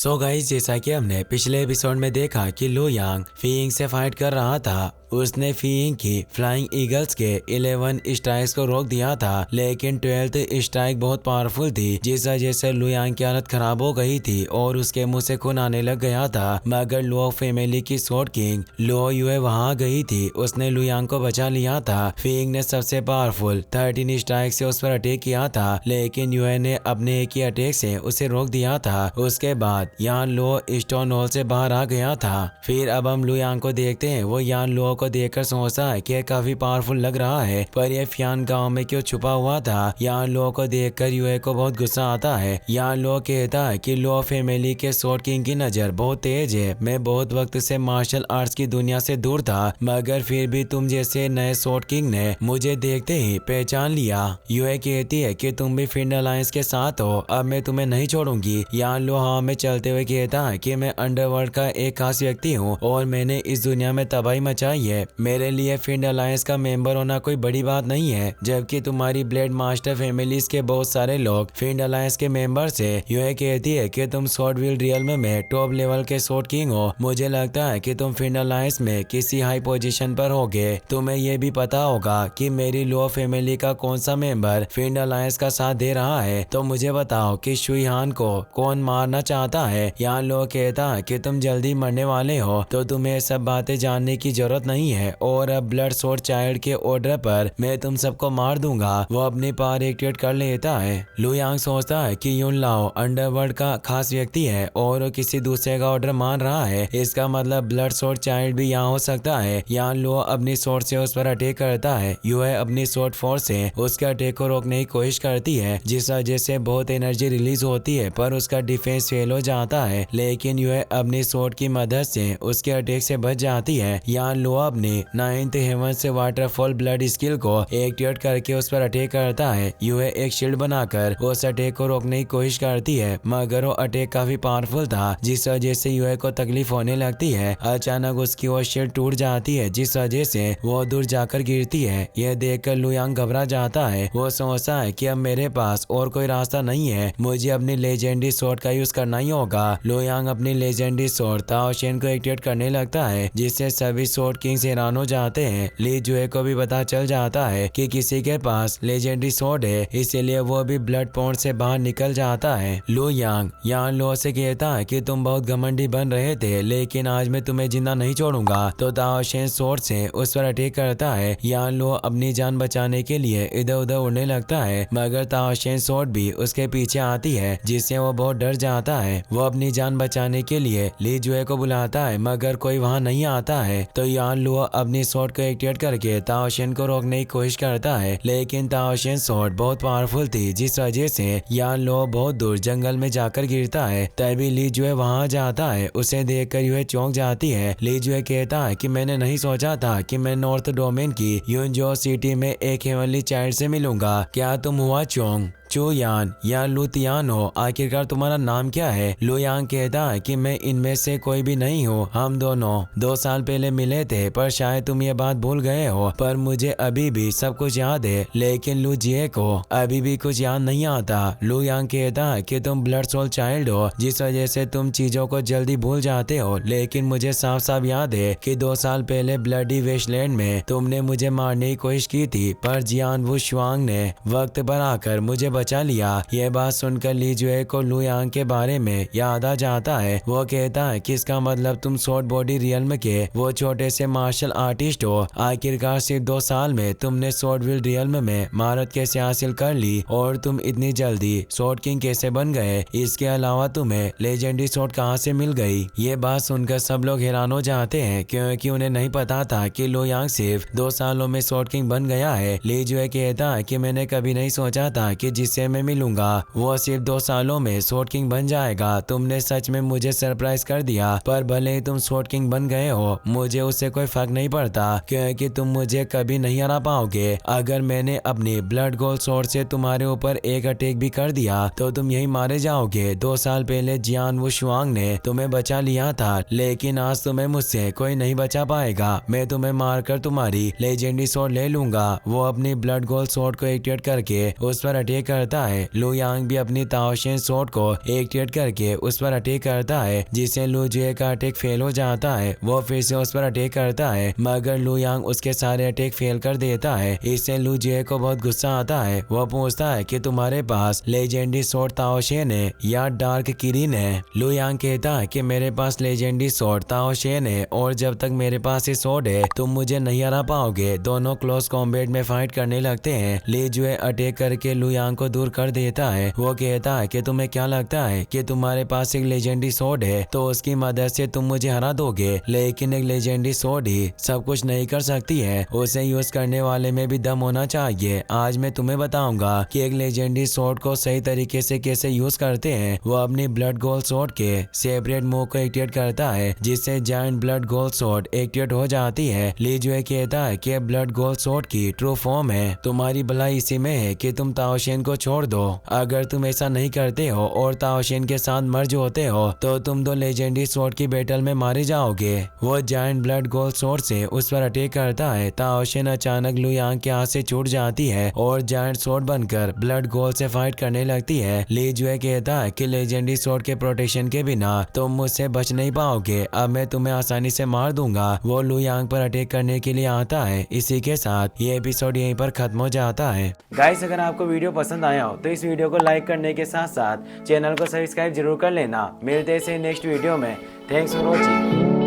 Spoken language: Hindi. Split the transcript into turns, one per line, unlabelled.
सो गाइस, जैसा कि हमने पिछले एपिसोड में देखा कि लू यांग फीइंग से फाइट कर रहा था। उसने फीइंग की फ्लाइंग ईगल्स के 11 स्ट्राइक्स को रोक दिया था, लेकिन 12th स्ट्राइक बहुत पावरफुल थी, जिस वजह से लू यांग की हालत खराब हो गई थी और उसके मुंह से खून आने लग गया था। मगर लुओ फैमिली की स्वॉर्ड किंग लुओ युए वहां गई थी। उसने लू यांग को बचा लिया था। फीइंग ने सबसे पावरफुल 13 स्ट्राइक से उस पर अटैक किया था, लेकिन युए ने अपने एक ही अटैक से उसे रोक दिया था। उसके बाद यान लो स्टोन हॉल से बाहर आ गया था। फिर अब हम लू यांग को देखते हैं। वो यान लो को देखकर सोचता है कि काफी पावरफुल लग रहा है, पर ये फियान गांव में क्यों छुपा हुआ था। यान लो को देखकर युए को बहुत गुस्सा आता है। यान लो कहता है कि लो फैमिली के स्वॉर्ड किंग की नजर बहुत तेज है। मैं बहुत वक्त से मार्शल आर्ट्स की दुनिया से दूर था, मगर फिर भी तुम जैसे नए स्वॉर्ड किंग ने मुझे देखते ही पहचान लिया। युए कहती है कि तुम भी फिंड अलायंस के साथ हो, अब मैं तुम्हें नहीं छोड़ूंगी। यान लो हवा में चलते हुए कहता है कि मैं अंडरवर्ल्ड का एक खास व्यक्ति हूँ और मैंने इस दुनिया में तबाही मचाई है। मेरे लिए फिंड अलायंस का मेंबर होना कोई बड़ी बात नहीं है, जबकि तुम्हारी ब्लेड मास्टर फैमिलीज के बहुत सारे लोग फिंड अलायंस के मेंबर्स है। युए कहती है कि तुम स्वॉर्डविल रियल्म में टॉप लेवल के स्वॉर्ड किंग हो। मुझे लगता है कि तुम फिंड अलायंस में किसी हाई पोजीशन पर होगे। तुम्हें यह भी पता होगा कि मेरी लो फैमिली का कौन सा मेंबर फिंड अलायंस का साथ दे रहा है। तो मुझे बताओ कि शुई हान को कौन मारना चाहता है। यहाँ लोग कहता है कि तुम जल्दी मरने वाले हो, तो तुम्हें सब बातें जानने की जरूरत नहीं है और अब ब्लड स्वॉर्ड चाइल्ड के ऑर्डर पर मैं तुम सबको मार दूंगा। वो अपनी पावर एक्टिवेट कर लेता है। लू यांग सोचता है कि यून लाओ अंडरवर्ल्ड का खास व्यक्ति है और वो किसी दूसरे का ऑर्डर मान रहा है। इसका मतलब ब्लड स्वॉर्ड चाइल्ड भी यहाँ हो सकता है। यहाँ लो अपनी स्वॉर्ड से उस पर अटैक करता है। यूए अपनी स्वॉर्ड फोर्स से उसके अटैक को रोकने की कोशिश करती है, जिस वजह से बहुत एनर्जी रिलीज होती है, पर उसका डिफेंस फेल हो जाता है। लेकिन यूए अपनी स्वॉर्ड की मदद से उसके अटैक से बच जाती है। यहाँ लो अपने 9th हेवन से वाटरफॉल ब्लड स्किल को एक्टिवेट करके उस पर अटैक करता है। यूए एक शील्ड बनाकर उस अटैक को रोकने की कोशिश करती है, मगर वो अटैक काफी पावरफुल था, जिस वजह से यूए को तकलीफ होने लगती है। अचानक उसकी वो शील्ड टूट जाती है, जिस वजह से वो दूर जाकर गिरती है। यह देखकर लू यांग घबरा जाता है। वो सोचता है कि अब मेरे पास और कोई रास्ता नहीं है, मुझे अपनी लेजेंडरी स्वॉर्ड का यूज करना ही होगा। लू यांग अपनी लेजेंडरी स्वॉर्ड ताओ शेन को एक्टिवेट करने लगता है, जिससे सभी स्वॉर्ड किंग्स हैरान हो जाते हैं। ली जुए को भी पता चल जाता है कि किसी के पास लेजेंडरी स्वॉर्ड है, इसीलिए वो भी ब्लड पॉन्ड से बाहर निकल जाता है। लू यांग यहाँ लो से कहता है कि तुम बहुत घमंडी बन रहे थे, लेकिन आज मैं तुम्हें जिंदा नहीं छोड़ूंगा। तो ताओ शेन स्वॉर्ड से उस पर अटैक करता है। यहाँ लो अपनी जान बचाने के लिए इधर उधर उड़ने लगता है, मगर ताओ शेन स्वॉर्ड भी उसके पीछे आती है, जिससे वो बहुत डर जाता है। वो अपनी जान बचाने के लिए ली जुए को बुलाता है, मगर कोई वहां नहीं आता है। तो यान लुओ अपनी स्वॉर्ड को एक्टिवेट करके ताओ शेन को रोकने की कोशिश करता है, लेकिन ताओ शेन स्वॉर्ड बहुत पावरफुल थी, जिस वजह से यान लुओ बहुत दूर जंगल में जाकर गिरता है। तभी ली जुए वहां जाता है। उसे देखकर युए चौंक जाती है। ली जुए कहता है कि मैंने नहीं सोचा था कि मैं नॉर्थ डोमेन की यूनजो सिटी में एक हेवनली चाइल्ड से मिलूंगा। क्या तुम हुआ चोंग चो यान या लू तियान हो? आखिरकार तुम्हारा नाम क्या है? लू यांग कहता है कि मैं इनमें से कोई भी नहीं हूँ। हम दोनों 2 साल पहले मिले थे, पर शायद तुम ये बात भूल गए हो। पर मुझे अभी भी सब कुछ याद है, लेकिन लू जिए को अभी भी कुछ याद नहीं आता। लू यांग कहता है कि तुम ब्लड सोल चाइल्ड हो, जिस वजह से तुम चीजों को जल्दी भूल जाते हो, लेकिन मुझे साफ साफ याद है कि 2 साल पहले ब्लडी वेस्टलैंड में तुमने मुझे मारने की कोशिश की थी, पर जियान वू शुआंग ने वक्त पर आकर मुझे बचा लिया। यह बात सुनकर ली जुए को लू यांग के बारे में याद आ जाता है। वो कहता है कि इसका मतलब तुम स्वॉर्ड बॉडी रियल्म के वो छोटे से मार्शल आर्टिस्ट हो। आखिरकार सिर्फ 2 साल में तुमने स्वॉर्डविल रियल्म में महारत कैसे हासिल कर ली और तुम इतनी जल्दी स्वॉर्ड किंग कैसे बन गए? इसके अलावा तुम्हें लेजेंडरी स्वॉर्ड कहाँ से मिल गई? ये बात सुनकर सब लोग हैरान हो जाते हैं, क्योंकि उन्हें नहीं पता था कि लू यांग सिर्फ 2 सालों में स्वॉर्ड किंग बन गया है। ली जुए कहता है कि मैंने कभी नहीं सोचा था कि जिससे मैं मिलूंगा वो सिर्फ 2 सालों में स्वॉर्ड किंग बन जाएगा। तुमने सच में मुझे सरप्राइज कर दिया, पर भले ही तुम स्वॉर्ड किंग बन गए हो, मुझे उससे कोई फर्क नहीं पड़ता, क्योंकि तुम मुझे कभी नहीं हरा पाओगे। अगर मैंने अपनी ब्लड गोल्ड स्वॉर्ड से तुम्हारे ऊपर एक अटैक भी कर दिया तो तुम यही मारे जाओगे। 2 साल पहले जियान वू शुआंग ने तुम्हें बचा लिया था, लेकिन आज तुम्हें मुझसे कोई नहीं बचा पाएगा। मैं तुम्हें मारकर तुम्हारी लेजेंडरी स्वॉर्ड ले लूंगा। वो अपनी ब्लड गोल्ड स्वॉर्ड को एक्टिवेट करके उस पर अटैक करता है। लू यांग भी अपनी ताओशियन स्वॉर्ड को एक्टिवेट करके उस पर अटैक करता है, जिससे लू जुए का अटैक फेल हो जाता है। वो फिर से उस पर अटैक करता है, मगर लू यांग उसके सारे अटैक फेल कर देता है। इससे लू जुए को बहुत गुस्सा आता है। वो पूछता है कि तुम्हारे पास लेजेंडरी स्वॉर्ड ताओशियन है या डार्क किरिन है। लू यांग कहता है कि मेरे पास लेजेंडरी स्वॉर्ड ताओशियन है और जब तक मेरे पास ये स्वॉर्ड है तुम मुझे नहीं हरा पाओगे। दोनों क्लोज कॉम्बैट में फाइट करने लगते हैं। ली जुए अटैक करके लू यांग को दूर कर देता है। वो कहता है कि तुम्हें क्या लगता है कि तुम्हारे पास एक लेजेंडरी स्वॉर्ड है तो उसकी मदद से तुम मुझे हरा दोगे, लेकिन एक लेजेंडरी स्वॉर्ड ही सब कुछ नहीं कर सकती है, उसे यूज करने वाले में भी दम होना चाहिए। आज मैं तुम्हें बताऊंगा कि एक लेजेंडरी स्वॉर्ड को सही तरीके से कैसे यूज करते हैं। वो अपनी ब्लड गोल्ड स्वॉर्ड के सेपरेट मूव को एक्टिवेट करता है, जिससे giant blood gold sword activate हो जाती है। ली जुए कहता है कि ब्लड गोल्ड स्वॉर्ड की ट्रू फॉर्म है। तुम्हारी भलाई इसी में है कि तुम ताओशियन को छोड़ दो। अगर तुम ऐसा नहीं करते हो और ताओशियन के साथ मर्ज होते हो तो तुम दो लेजेंडरी स्वॉर्ड की बैटल में मारे जाओगे। वो जायंट ब्लड गोल्ड स्वॉर्ड से उस पर अटैक करता है। ताओशियन अचानक लू यांग के हाथ से छूट जाती है और जायंट स्वॉर्ड बनकर ब्लड गोल्ड से फाइट करने लगती है। ली जुए कहता है कि लेजेंडरी स्वॉर्ड के प्रोटेक्शन के बिना तुम मुझसे बच नहीं पाओगे, अब मैं तुम्हें आसानी से मार दूंगा। वो लू यांग पर अटैक करने के लिए आता है। इसी के साथ ये एपिसोड यहीं पर खत्म हो जाता है। गाइस, अगर आपको वीडियो पसंद आया हो तो इस वीडियो को लाइक करने के साथ साथ चैनल को सब्सक्राइब जरूर कर लेना। मिलते हैं नेक्स्ट वीडियो में। Thanks for watching.